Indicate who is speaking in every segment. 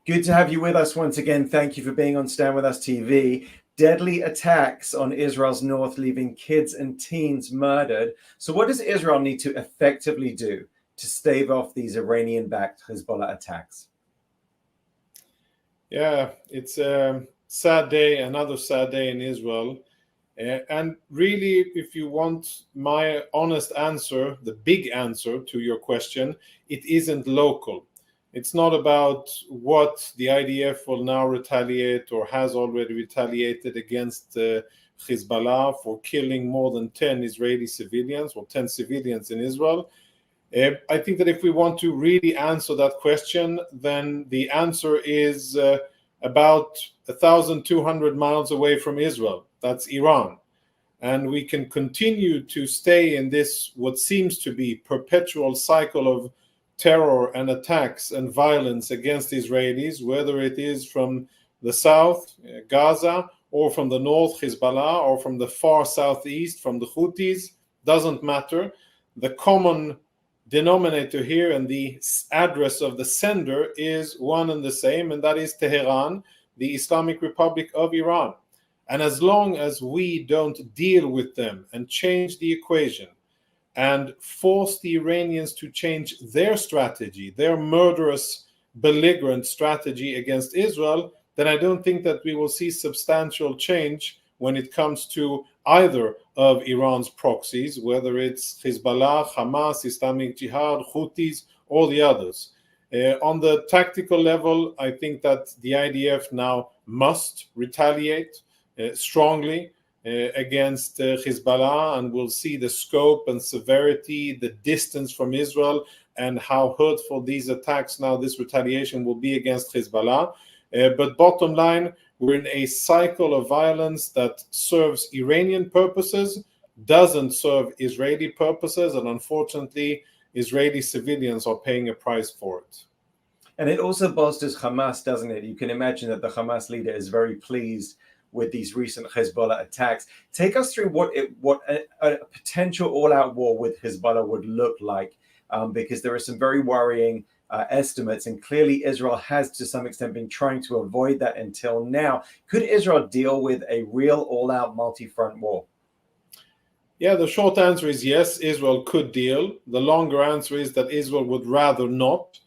Speaker 1: Good to have you with us once again. Thank you for being on Stand With Us TV. Deadly attacks on Israel's north, leaving kids and teens murdered. So what does Israel need to effectively do to stave off these Iranian-backed Hezbollah attacks?
Speaker 2: Yeah, it's a sad day, another sad day in Israel. And really, if you want my honest answer, the big answer to your question, it isn't local. It's not about what the IDF will now retaliate or has already retaliated against Hezbollah for killing more than 10 Israeli civilians or 10 civilians in Israel. I think that if we want to really answer that question, then the answer is about 1,200 miles away from Israel. That's Iran. And we can continue to stay in this, what seems to be perpetual cycle of terror and attacks and violence against Israelis, whether it is from the south, Gaza, or from the north, Hezbollah, or from the far southeast, from the Houthis, doesn't matter. The common denominator here and the address of the sender is one and the same, and that is Tehran, the Islamic Republic of Iran. And as long as we don't deal with them and change the equation and force the Iranians to change their strategy, their murderous, belligerent strategy against Israel, then I don't think that we will see substantial change when it comes to either of Iran's proxies, whether it's Hezbollah, Hamas, Islamic Jihad, Houthis, or the others. On the tactical level, I think that the IDF now must retaliate strongly against Hezbollah, and we'll see the scope and severity, the distance from Israel, and how hurtful these attacks now, this retaliation will be against Hezbollah. But bottom line, we're in a cycle of violence that serves Iranian purposes, doesn't serve Israeli purposes, and unfortunately, Israeli civilians are paying a price for it.
Speaker 1: And it also bolsters Hamas, doesn't it? You can imagine that the Hamas leader is very pleased with these recent Hezbollah attacks. Take us through what a potential all-out war with Hezbollah would look like, because there are some very worrying estimates, and clearly Israel has to some extent been trying to avoid that until now. Could Israel deal with a real all-out multi-front war?
Speaker 2: Yeah, the short answer is yes, Israel could deal. The longer answer is that Israel would rather not.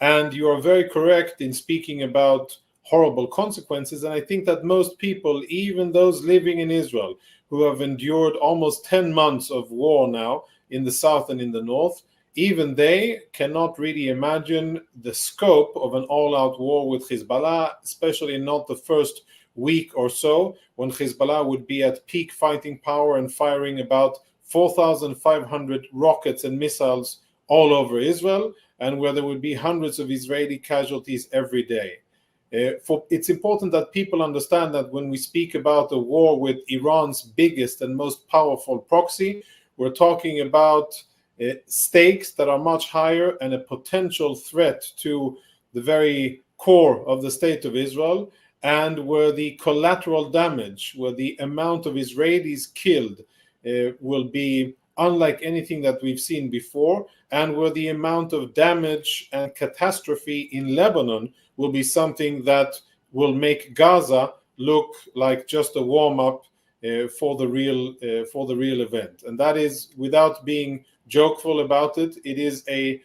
Speaker 2: And you are very correct in speaking about horrible consequences. And I think that most people, even those living in Israel, who have endured almost 10 months of war now in the south and in the north, even they cannot really imagine the scope of an all-out war with Hezbollah, especially not the first week or so, when Hezbollah would be at peak fighting power and firing about 4,500 rockets and missiles all over Israel, and where there would be hundreds of Israeli casualties every day. It's important that people understand that when we speak about a war with Iran's biggest and most powerful proxy, we're talking about stakes that are much higher and a potential threat to the very core of the state of Israel, and where the collateral damage, where the amount of Israelis killed will be unlike anything that we've seen before, and where the amount of damage and catastrophe in Lebanon will be something that will make Gaza look like just a warm-up for the real event. And that is, without being jokeful about it, it is a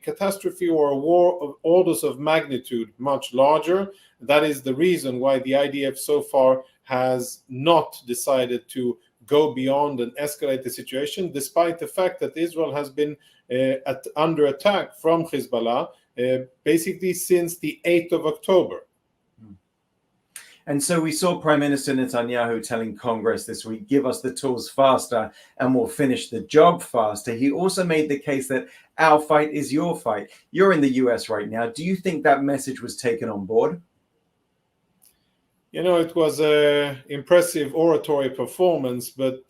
Speaker 2: catastrophe or a war of orders of magnitude much larger. That is the reason why the IDF so far has not decided to go beyond and escalate the situation, despite the fact that Israel has been under attack from Hezbollah basically since the 8th of October.
Speaker 1: And so we saw Prime Minister Netanyahu telling Congress this week, give us the tools faster and we'll finish the job faster. He also made the case that our fight is your fight. You're in the US right now. Do you think that message was taken on board?
Speaker 2: You know, it was an impressive oratory performance, but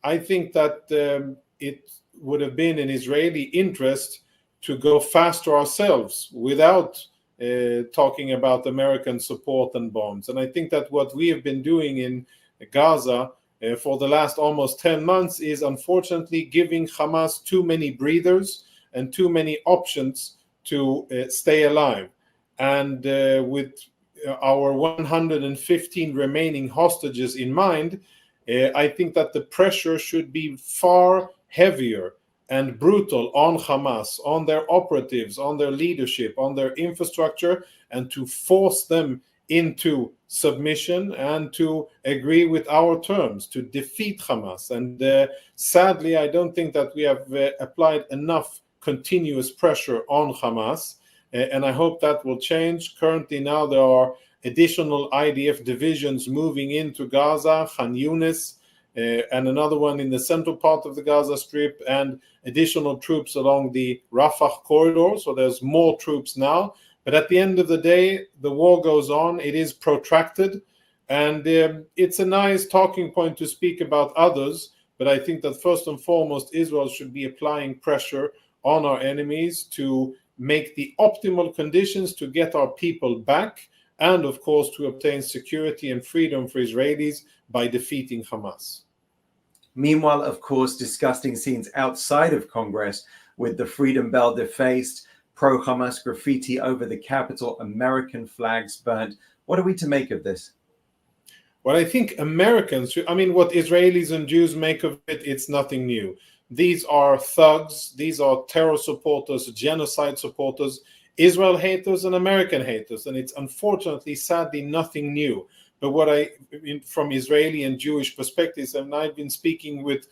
Speaker 2: I think that it would have been in Israeli interest to go faster ourselves without talking about American support and bombs. And I think that what we have been doing in Gaza for the last almost 10 months is unfortunately giving Hamas too many breathers and too many options to stay alive. and with our 115 remaining hostages in mind, I think that the pressure should be far heavier and brutal on Hamas, on their operatives, on their leadership, on their infrastructure, and to force them into submission and to agree with our terms, to defeat Hamas. And sadly, I don't think that we have applied enough continuous pressure on Hamas, and I hope that will change. Currently now there are additional IDF divisions moving into Gaza, Khan Yunis, and another one in the central part of the Gaza Strip, and additional troops along the Rafah corridor. So there's more troops now. But at the end of the day, the war goes on. It is protracted. And it's a nice talking point to speak about others. But I think that first and foremost, Israel should be applying pressure on our enemies to make the optimal conditions to get our people back, and of course to obtain security and freedom for Israelis by defeating Hamas.
Speaker 1: Meanwhile, of course, disgusting scenes outside of Congress with the Freedom Bell defaced, pro-Hamas graffiti over the Capitol, American flags burnt. What are we to make of this?
Speaker 2: Well, I think Americans, what Israelis and Jews make of it, it's nothing new. These are thugs, these are terror supporters, genocide supporters, Israel haters and American haters, and it's unfortunately, sadly, nothing new. But from Israeli and Jewish perspectives, and I've been speaking with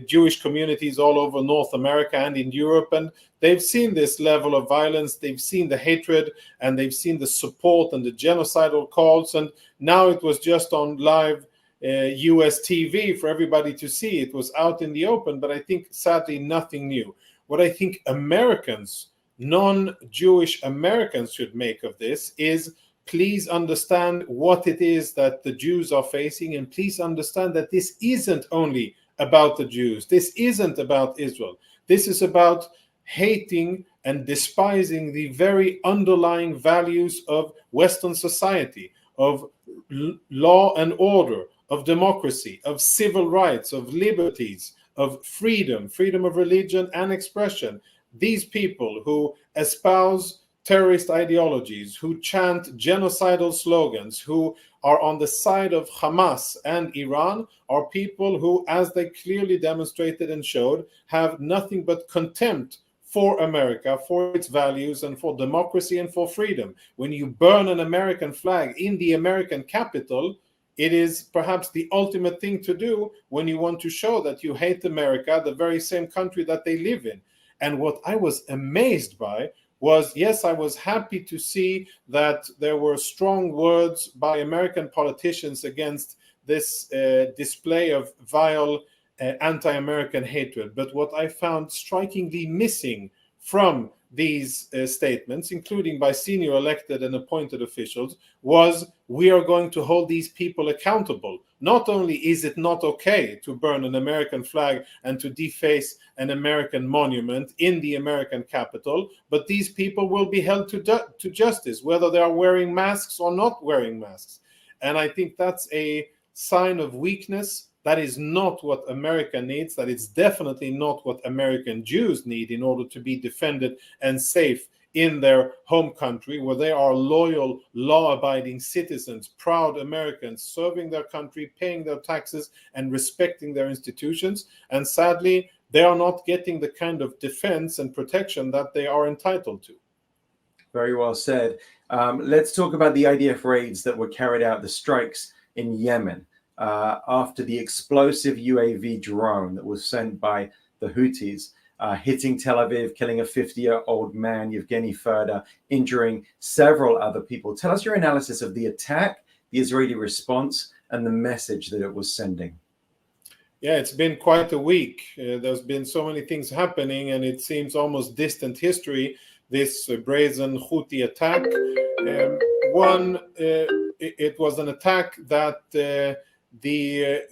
Speaker 2: Jewish communities all over North America and in Europe, and they've seen this level of violence, they've seen the hatred, and they've seen the support and the genocidal calls, and now it was just on live US TV for everybody to see. It was out in the open, but I think, sadly, nothing new. What I think Americans, non-Jewish Americans, should make of this is, please understand what it is that the Jews are facing, and please understand that this isn't only about the Jews. This isn't about Israel. This is about hating and despising the very underlying values of Western society, of law and order, of democracy, of civil rights, of liberties, of freedom of religion and expression. These people who espouse terrorist ideologies, who chant genocidal slogans, who are on the side of Hamas and Iran, are people who, as they clearly demonstrated and showed, have nothing but contempt for America, for its values, and for democracy and for freedom. When you burn an American flag in the American Capitol, it is perhaps the ultimate thing to do when you want to show that you hate America, the very same country that they live in. And what I was amazed by was, yes, I was happy to see that there were strong words by American politicians against this display of vile anti-American hatred. But what I found strikingly missing from these statements, including by senior elected and appointed officials, was, we are going to hold these people accountable. Not only is it not okay to burn an American flag and to deface an American monument in the American Capitol, but these people will be held to justice, whether they are wearing masks or not wearing masks. And I think that's a sign of weakness. That is not what America needs. That is definitely not what American Jews need in order to be defended and safe in their home country, where they are loyal, law-abiding citizens, proud Americans, serving their country, paying their taxes, and respecting their institutions. And sadly, they are not getting the kind of defense and protection that they are entitled to.
Speaker 1: Very well said. Let's talk about the IDF raids that were carried out, the strikes in Yemen. After the explosive UAV drone that was sent by the Houthis, hitting Tel Aviv, killing a 50-year-old man, Yevgeny Ferda, injuring several other people. Tell us your analysis of the attack, the Israeli response, and the message that it was sending.
Speaker 2: Yeah, it's been quite a week. There's been so many things happening, and it seems almost distant history, this brazen Houthi attack. It was an attack that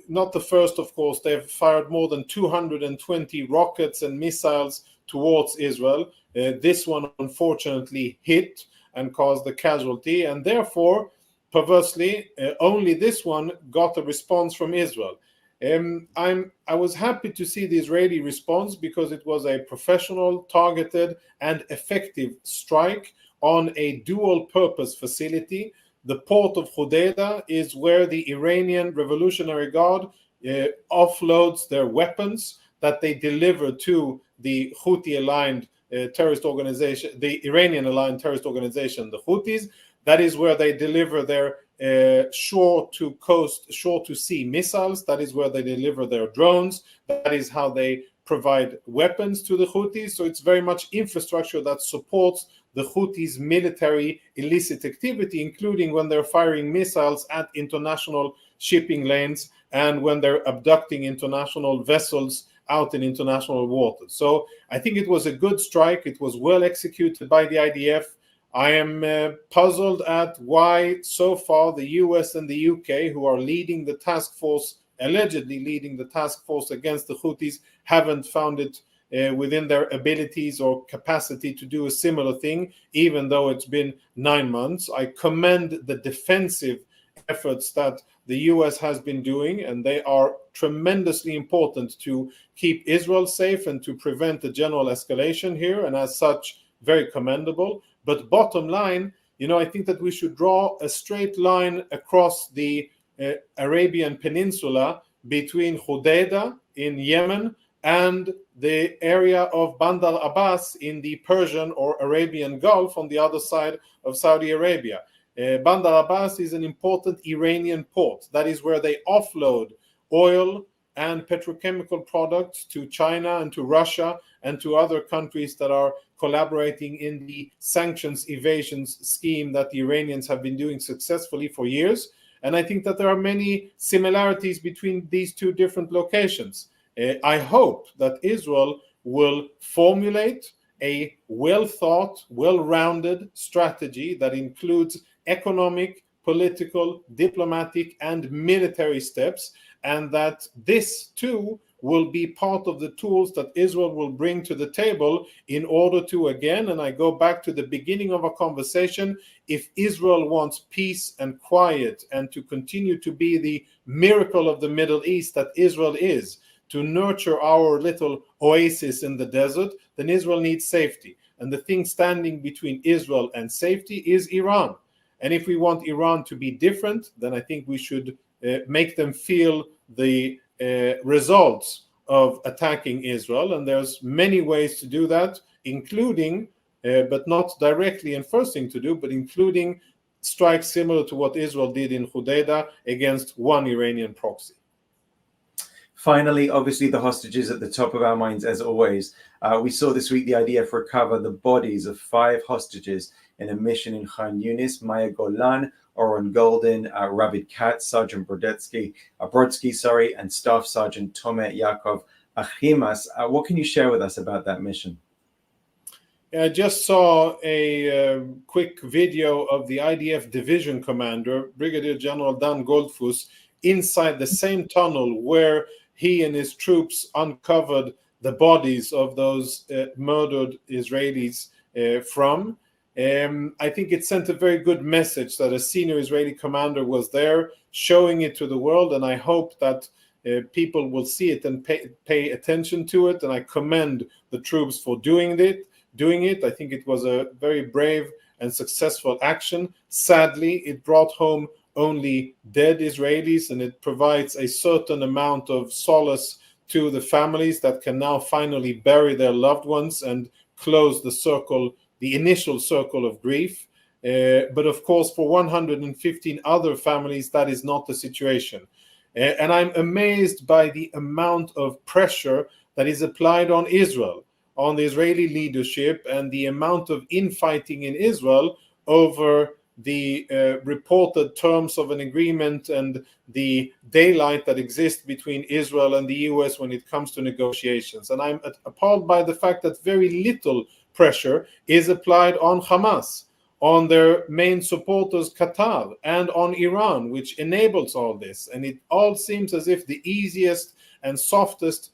Speaker 2: not the first, of course. They've fired more than 220 rockets and missiles towards Israel. This one, unfortunately, hit and caused a casualty, and therefore, perversely, only this one got a response from Israel. I was happy to see the Israeli response because it was a professional, targeted, and effective strike on a dual purpose facility. The port of Hodeidah is where the Iranian Revolutionary Guard offloads their weapons that they deliver to the Houthi-aligned terrorist organization, the Iranian-aligned terrorist organization, the Houthis. That is where they deliver their shore-to-coast, shore-to-sea missiles. That is where they deliver their drones. That is how they provide weapons to the Houthis. So it's very much infrastructure that supports the Houthis' military illicit activity, including when they're firing missiles at international shipping lanes and when they're abducting international vessels out in international waters. So I think it was a good strike. It was well executed by the IDF. I am puzzled at why so far the US and the UK, who are leading the task force, allegedly leading the task force against the Houthis, haven't found it within their abilities or capacity to do a similar thing, even though it's been 9 months. I commend the defensive efforts that the US has been doing, and they are tremendously important to keep Israel safe and to prevent a general escalation here, and as such, very commendable. But bottom line, I think that we should draw a straight line across the Arabian Peninsula between Hodeidah in Yemen and the area of Bandar Abbas in the Persian or Arabian Gulf on the other side of Saudi Arabia. Bandar Abbas is an important Iranian port. That is where they offload oil and petrochemical products to China and to Russia and to other countries that are collaborating in the sanctions evasions scheme that the Iranians have been doing successfully for years. And I think that there are many similarities between these two different locations. I hope that Israel will formulate a well-thought, well-rounded strategy that includes economic, political, diplomatic, and military steps, and that this too will be part of the tools that Israel will bring to the table in order to, again, and I go back to the beginning of our conversation, if Israel wants peace and quiet and to continue to be the miracle of the Middle East that Israel is, to nurture our little oasis in the desert, then Israel needs safety. And the thing standing between Israel and safety is Iran. And if we want Iran to be different, then I think we should make them feel the results of attacking Israel. And there's many ways to do that, including, but not directly and first thing to do, but including strikes similar to what Israel did in Hodeidah against one Iranian proxy.
Speaker 1: Finally, obviously, the hostages at the top of our minds, as always. We saw this week the IDF recover the bodies of 5 hostages in a mission in Khan Yunis, Maya Golan, Oren Golden, Ravid Katz, Sergeant Brodsky, and Staff Sergeant Tomer Yaakov Achimas. What can you share with us about that mission?
Speaker 2: I just saw a quick video of the IDF division commander, Brigadier General Dan Goldfuss, inside the same tunnel where he and his troops uncovered the bodies of those murdered Israelis from. I think it sent a very good message that a senior Israeli commander was there showing it to the world, and I hope that people will see it and pay attention to it, and I commend the troops for doing it. I think it was a very brave and successful action. Sadly, it brought home only dead Israelis, and it provides a certain amount of solace to the families that can now finally bury their loved ones and close the circle, the initial circle of grief. But of course, for 115 other families, that is not the situation. And I'm amazed by the amount of pressure that is applied on Israel, on the Israeli leadership, and the amount of infighting in Israel over the reported terms of an agreement and the daylight that exists between Israel and the US when it comes to negotiations. And I'm appalled by the fact that very little pressure is applied on Hamas, on their main supporters, Qatar, and on Iran, which enables all this. And it all seems as if the easiest and softest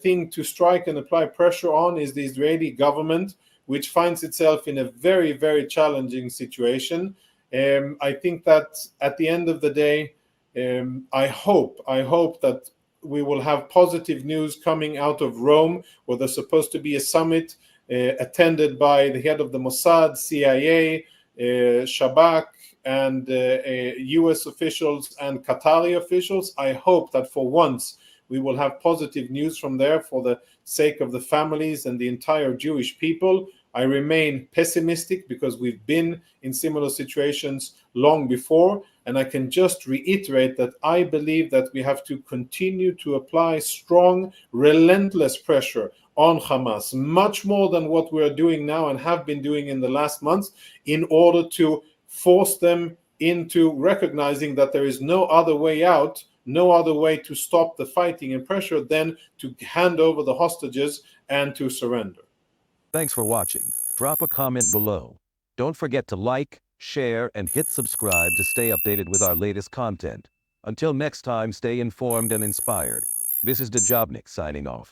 Speaker 2: thing to strike and apply pressure on is the Israeli government, which finds itself in a very, very challenging situation. I think that at the end of the day, I hope that we will have positive news coming out of Rome, where there's supposed to be a summit attended by the head of the Mossad, CIA, Shabak, and US officials and Qatari officials. I hope that for once we will have positive news from there for the sake of the families and the entire Jewish people. I remain pessimistic because we've been in similar situations long before, and I can just reiterate that I believe that we have to continue to apply strong, relentless pressure on Hamas, much more than what we are doing now and have been doing in the last months, in order to force them into recognizing that there is no other way out, no other way to stop the fighting and pressure than to hand over the hostages and to surrender.
Speaker 3: Thanks for watching. Drop a comment below. Don't forget to like, share, and hit subscribe to stay updated with our latest content. Until next time, stay informed and inspired. This is Djobnik signing off.